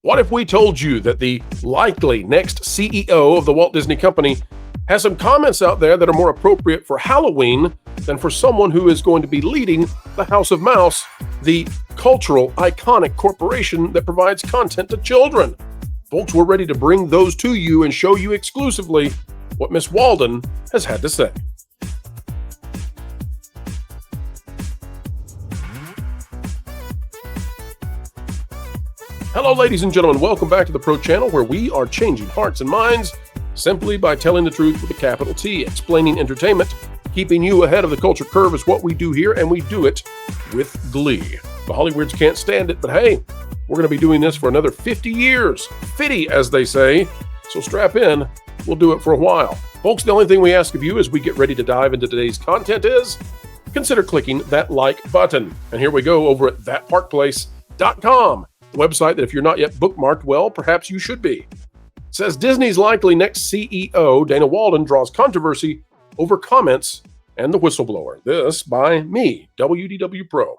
What if we told you that the likely next CEO of the Walt Disney Company has some comments out there that are more appropriate for Halloween than for someone who is going to be leading the House of Mouse, the cultural, iconic corporation that provides content to children? Folks, we're ready to bring those to you and show you exclusively what Miss Walden has had to say. Hello, ladies and gentlemen. Welcome back to the Pro Channel, where we are changing hearts and minds simply by telling the truth with a capital T. Explaining entertainment, keeping you ahead of the culture curve is what we do here, and we do it with glee. The Hollywoods can't stand it, but hey, we're going to be doing this for another 50 years. 50, as they say. So strap in. We'll do it for a while. Folks, the only thing we ask of you as we get ready to dive into today's content is consider clicking that like button. And here we go over at thatparkplace.com. The website that if you're not yet bookmarked, well, perhaps you should be. It says Disney's likely next CEO, Dana Walden, draws controversy over comments and the whistleblower. This by me, WDW Pro.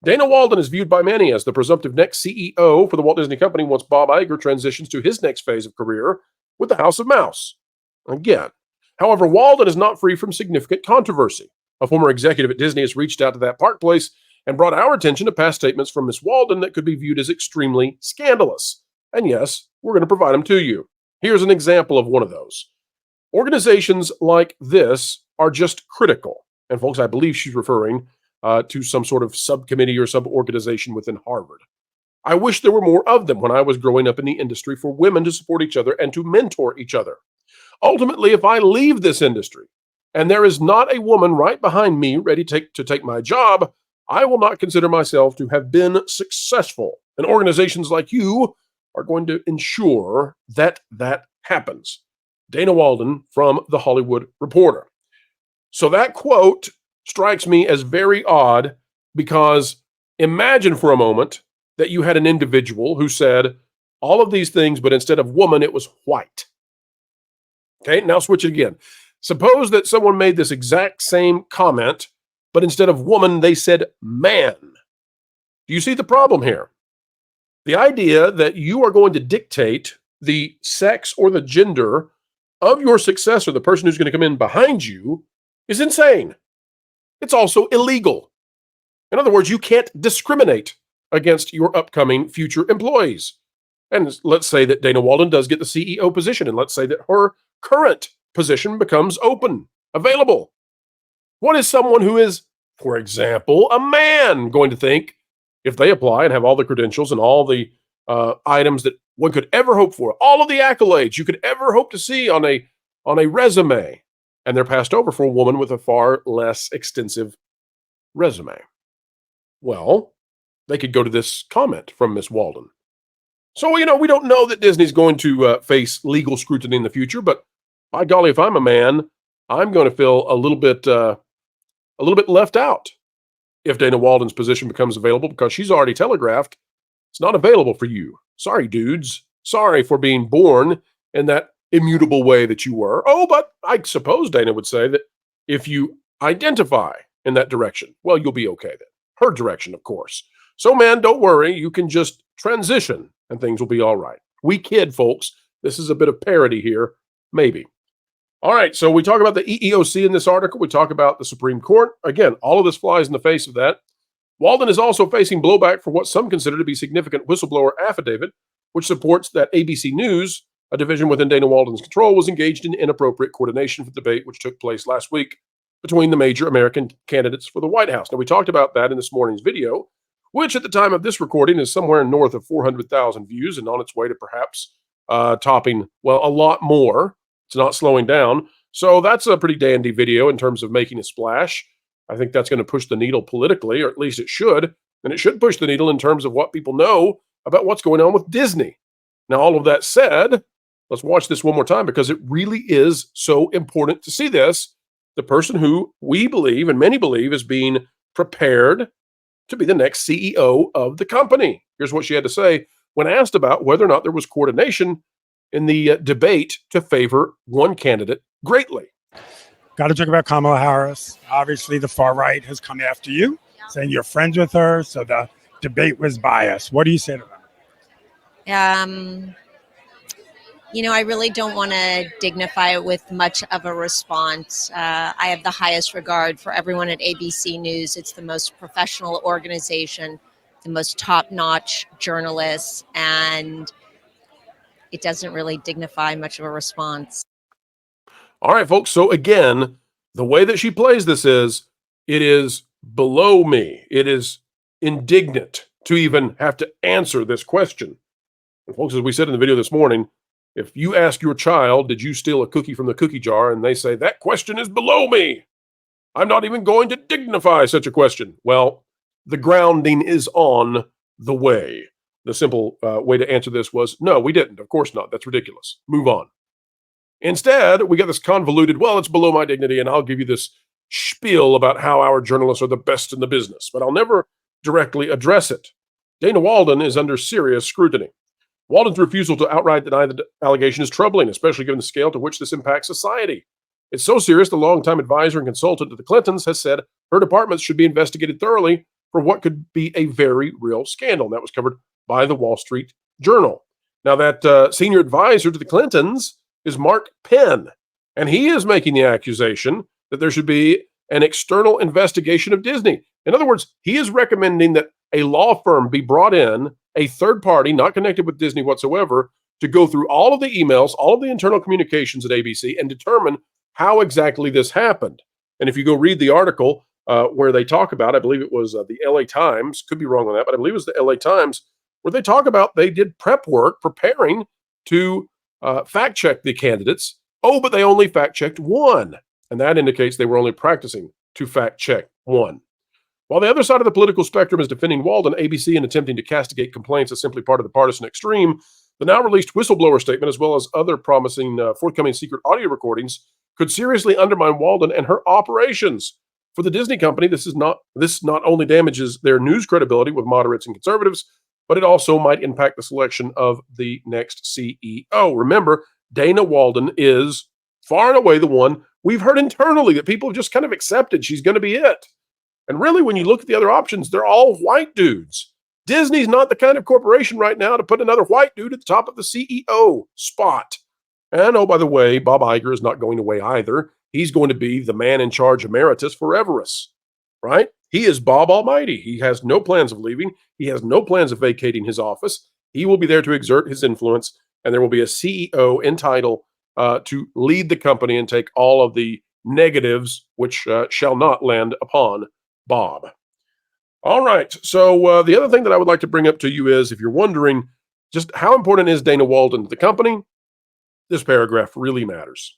Dana Walden is viewed by many as the presumptive next CEO for the Walt Disney Company once Bob Iger transitions to his next phase of career with the House of Mouse. Again. However, Walden is not free from significant controversy. A former executive at Disney has reached out to that park place and brought our attention to past statements from Miss Walden that could be viewed as extremely scandalous. And yes, we're going to provide them to you. Here's an example of one of those. Organizations like this are just critical. And folks, I believe she's referring to some sort of subcommittee or sub-organization within Harvard. I wish there were more of them when I was growing up in the industry for women to support each other and to mentor each other. Ultimately, if I leave this industry and there is not a woman right behind me ready to take my job, I will not consider myself to have been successful. And organizations like you are going to ensure that that happens. Dana Walden from The Hollywood Reporter. So that quote strikes me as very odd because imagine for a moment that you had an individual who said all of these things, but instead of woman, it was white. Okay, now switch it again. Suppose that someone made this exact same comment, but instead of woman, they said man. Do you see the problem here? The idea that you are going to dictate the sex or the gender of your successor, the person who's going to come in behind you, is insane. It's also illegal. In other words, you can't discriminate against your upcoming future employees. And let's say that Dana Walden does get the CEO position, and let's say that her current position becomes open, available. What is someone who is, for example, a man going to think if they apply and have all the credentials and all the items that one could ever hope for, all of the accolades you could ever hope to see on a resume, and they're passed over for a woman with a far less extensive resume? Well, they could go to this comment from Miss Walden. So, we don't know that Disney's going to face legal scrutiny in the future, but by golly, if I'm a man, I'm going to feel a little bit left out if Dana Walden's position becomes available, because she's already telegraphed it's not available for you. Sorry, dudes. Sorry for being born in that immutable way that you were. Oh, but I suppose Dana would say that if you identify in that direction, well, you'll be okay then. Her direction, of course. So, man, don't worry. You can just transition and things will be all right. We kid, folks. This is a bit of parody here. Maybe. All right, so we talk about the EEOC in this article. We talk about the Supreme Court. Again, all of this flies in the face of that. Walden is also facing blowback for what some consider to be significant whistleblower affidavit, which supports that ABC News, a division within Dana Walden's control, was engaged in inappropriate coordination for the debate which took place last week between the major American candidates for the White House. Now, we talked about that in this morning's video, which at the time of this recording is somewhere north of 400,000 views and on its way to perhaps topping, well, a lot more. It's not slowing down. So that's a pretty dandy video in terms of making a splash. I think that's going to push the needle politically, or at least it should. And it should push the needle in terms of what people know about what's going on with Disney. Now, all of that said, let's watch this one more time because it really is so important to see this. The person who we believe, and many believe, is being prepared to be the next CEO of the company. Here's what she had to say when asked about whether or not there was coordination in the debate to favor one candidate greatly. Got to talk about Kamala Harris. Obviously, the far right has come after you, saying you're friends with her, so the debate was biased. What do you say to that? I really don't want to dignify it with much of a response. I have the highest regard for everyone at ABC News. It's the most professional organization, the most top-notch journalists, and it doesn't really dignify much of a response. All right, folks. So again, the way that she plays this is, it is below me. It is indignant to even have to answer this question. And folks, as we said in the video this morning, if you ask your child, did you steal a cookie from the cookie jar? And they say, that question is below me. I'm not even going to dignify such a question. Well, the grounding is on the way. The simple way to answer this was, no, we didn't. Of course not. That's ridiculous. Move on. Instead, we got this convoluted, well, it's below my dignity, and I'll give you this spiel about how our journalists are the best in the business, but I'll never directly address it. Dana Walden is under serious scrutiny. Walden's refusal to outright deny the allegation is troubling, especially given the scale to which this impacts society. It's so serious, the longtime advisor and consultant to the Clintons has said her departments should be investigated thoroughly for what could be a very real scandal. And that was covered by the Wall Street Journal. Now, that senior advisor to the Clintons is Mark Penn, and he is making the accusation that there should be an external investigation of Disney. In other words, he is recommending that a law firm be brought in, a third party not connected with Disney whatsoever, to go through all of the emails, all of the internal communications at ABC, and determine how exactly this happened. And if you go read the article where they talk about, I believe it was the LA Times, could be wrong on that, but I believe it was the LA Times, where they talk about they did prep work preparing to fact check the candidates. Oh, but they only fact checked one. And that indicates they were only practicing to fact check one. While the other side of the political spectrum is defending Walden, ABC, and attempting to castigate complaints as simply part of the partisan extreme, the now released whistleblower statement, as well as other promising forthcoming secret audio recordings, could seriously undermine Walden and her operations. For the Disney company, this not only damages their news credibility with moderates and conservatives, but it also might impact the selection of the next CEO. Remember, Dana Walden is far and away the one we've heard internally that people have just kind of accepted she's going to be it. And really, when you look at the other options, they're all white dudes. Disney's not the kind of corporation right now to put another white dude at the top of the CEO spot. And oh, by the way, Bob Iger is not going away either. He's going to be the man in charge emeritus foreverus, right? He is Bob Almighty. He has no plans of leaving. He has no plans of vacating his office. He will be there to exert his influence, and there will be a CEO entitled to lead the company and take all of the negatives, which shall not land upon Bob. All right. So the other thing that I would like to bring up to you is, if you're wondering just how important is Dana Walden to the company, this paragraph really matters.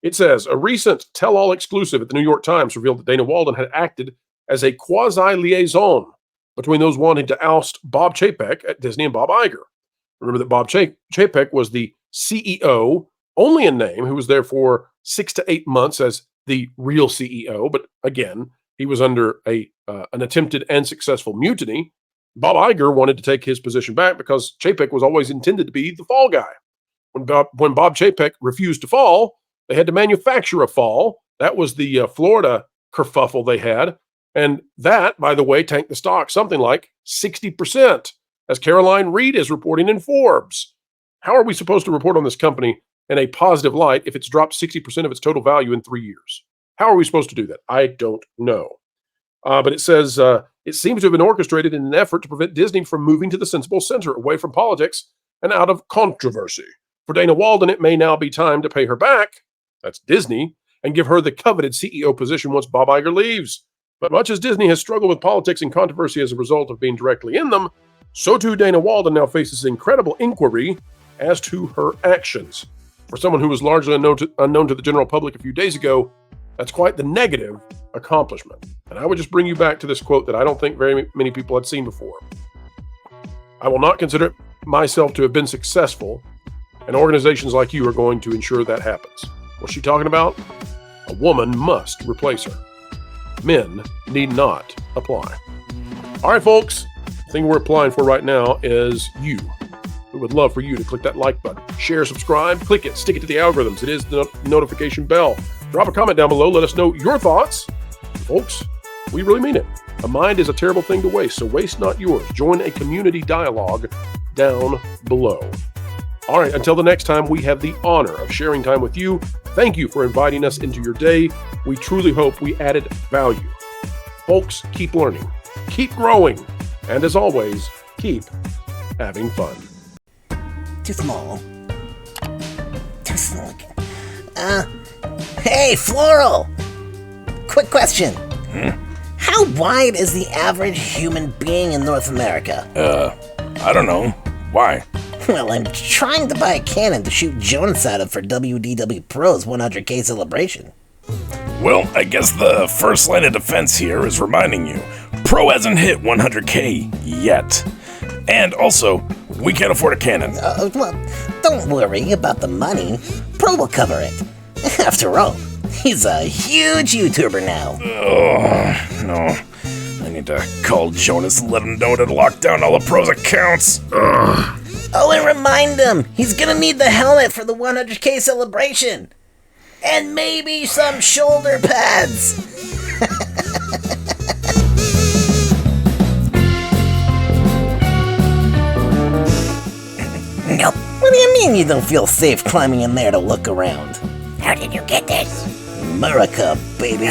It says, a recent tell-all exclusive at the New York Times revealed that Dana Walden had acted as a quasi-liaison between those wanting to oust Bob Chapek at Disney and Bob Iger. Remember that Bob Chapek was the CEO, only in name, who was there for 6 to 8 months as the real CEO. But again, he was under an attempted and successful mutiny. Bob Iger wanted to take his position back because Chapek was always intended to be the fall guy. When Bob Chapek refused to fall, they had to manufacture a fall. That was the Florida kerfuffle they had. And that, by the way, tanked the stock something like 60%, as Caroline Reed is reporting in Forbes. How are we supposed to report on this company in a positive light if it's dropped 60% of its total value in 3 years? How are we supposed to do that? I don't know. But it says, it seems to have been orchestrated in an effort to prevent Disney from moving to the sensible center, away from politics and out of controversy. For Dana Walden, it may now be time to pay her back, that's Disney, and give her the coveted CEO position once Bob Iger leaves. But much as Disney has struggled with politics and controversy as a result of being directly in them, so too Dana Walden now faces incredible inquiry as to her actions. For someone who was largely unknown to the general public a few days ago, that's quite the negative accomplishment. And I would just bring you back to this quote that I don't think very many people had seen before. I will not consider myself to have been successful, and organizations like you are going to ensure that happens. What's she talking about? A woman must replace her. Men need not apply. All right, folks, the thing we're applying for right now is you. We would love for you to click that like button, share, subscribe, click it, stick it to the algorithms. It is the notification bell. Drop a comment down below. Let us know your thoughts. Folks, we really mean it. A mind is a terrible thing to waste, so waste not yours. Join a community dialogue down below. All right, until the next time, we have the honor of sharing time with you. Thank you for inviting us into your day. We truly hope we added value. Folks, keep learning, keep growing, and as always, keep having fun. Too small. Too small. Hey, Floral! Quick question. How wide is the average human being in North America? I don't know. Why? Well, I'm trying to buy a cannon to shoot Jonas out of for WDW Pro's 100K celebration. Well, I guess the first line of defense here is reminding you, Pro hasn't hit 100K yet. And also, we can't afford a cannon. Well, don't worry about the money. Pro will cover it. After all, he's a huge YouTuber now. Oh, no. I need to call Jonas and let him know to lock down all the Pro's accounts. Ugh. Oh, and remind him, he's gonna need the helmet for the 100K celebration. And maybe some shoulder pads. Nope. What do you mean you don't feel safe climbing in there to look around? How did you get this? America, baby.